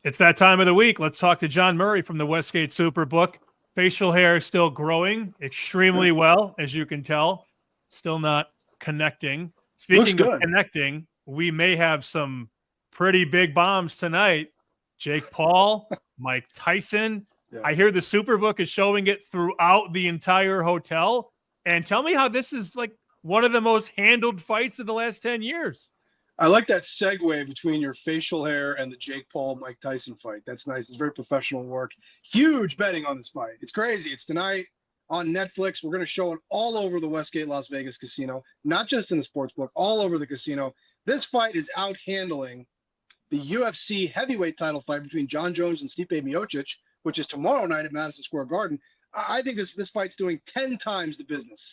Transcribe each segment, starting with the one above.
It's that time of the week. Let's talk to John Murray from the Westgate SuperBook. Facial hair is still growing extremely well, as you can tell. Still not connecting. Speaking of connecting, we may have some pretty big bombs tonight. Jake Paul, Mike Tyson. Yeah. I hear the SuperBook is showing it throughout the entire hotel. And tell me how this is like one of the most handled fights of the last 10 years. I like that segue between your facial hair and the Jake Paul, Mike Tyson fight. That's nice. It's very professional work. Huge betting on this fight. It's crazy. It's tonight on Netflix. We're going to show it all over the Westgate Las Vegas casino, not just in the sportsbook, all over the casino. This fight is out handling the UFC heavyweight title fight between John Jones and Stipe Miocic, which is tomorrow night at Madison Square Garden. I think this fight's doing 10 times the business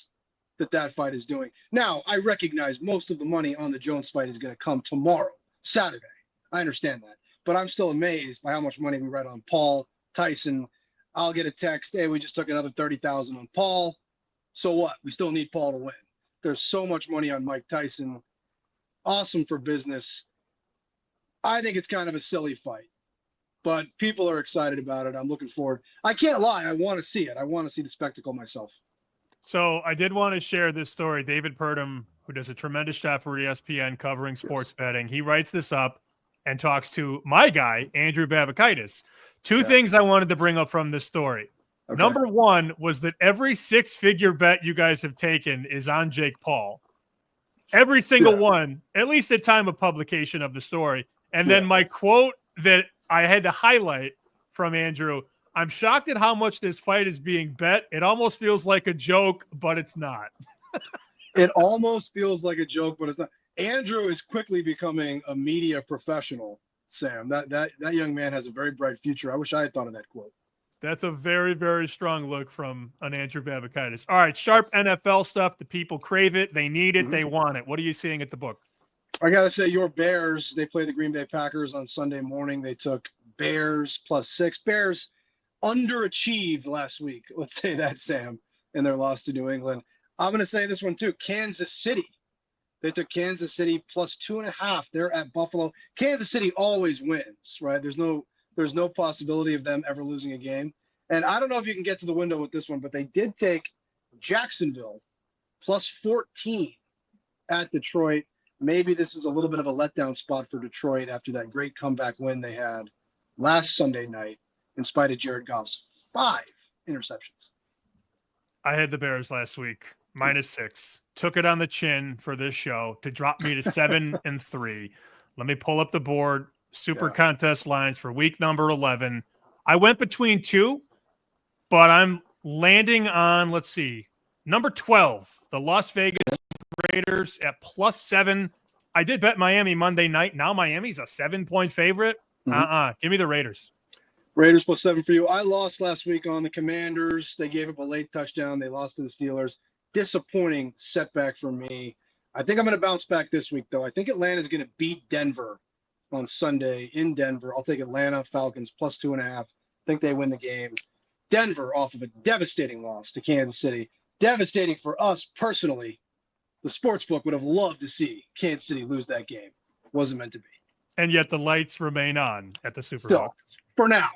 that fight is doing. Now, I recognize most of the money on the Jones fight is going to come tomorrow, Saturday. I understand that. But I'm still amazed by how much money we read on Paul-Tyson. I'll get a text, hey, we just took another $30,000 on Paul. So what? We still need Paul to win. There's so much money on Mike Tyson. Awesome for business. I think it's kind of a silly fight. But people are excited about it. I'm looking forward. I can't lie. I want to see it. I want to see the spectacle myself. So I did want to share this story. David Purdom, who does a tremendous job for ESPN covering sports betting, he writes this up and talks to my guy, Andrew Babakaitis. Two things I wanted to bring up from this story. Okay. Number one was that every six-figure bet you guys have taken is on Jake Paul. Every single one, at least at time of publication of the story. And then my quote that I had to highlight from Andrew, I'm shocked at how much this fight is being bet. It almost feels like a joke, but it's not. It almost feels like a joke, but it's not. Andrew is quickly becoming a media professional, Sam. That young man has a very bright future. I wish I had thought of that quote. That's a very, very strong look from an Andrew Babakaitis. All right, sharp NFL stuff. The people crave it. They need it. They want it. What are you seeing at the book? I got to say, your Bears, they play the Green Bay Packers on Sunday morning. They took Bears +6. Bears underachieved last week. Let's say that, Sam, in their loss to New England. I'm going to say this one too. Kansas City. They took Kansas City +2.5. They're at Buffalo. Kansas City always wins, right? There's no possibility of them ever losing a game. And I don't know if you can get to the window with this one, but they did take Jacksonville +14 at Detroit. Maybe this is a little bit of a letdown spot for Detroit after that great comeback win they had last Sunday night in spite of Jared Goff's 5 interceptions. I had the Bears last week, -6. Took it on the chin for this show to drop me to 7-3. Let me pull up the board. Super contest lines for week number 11. I went between 2, but I'm landing on, let's see, number 12, the Las Vegas Raiders at +7. I did bet Miami Monday night. Now Miami's a 7-point favorite. Give me the Raiders. Raiders +7 for you. I lost last week on the Commanders. They gave up a late touchdown. They lost to the Steelers. Disappointing setback for me. I think I'm going to bounce back this week, though. I think Atlanta's going to beat Denver on Sunday in Denver. I'll take Atlanta Falcons +2.5. I think they win the game. Denver off of a devastating loss to Kansas City. Devastating for us personally. The sportsbook would have loved to see Kansas City lose that game. Wasn't meant to be. And yet the lights remain on at the SuperBook. Still, for now.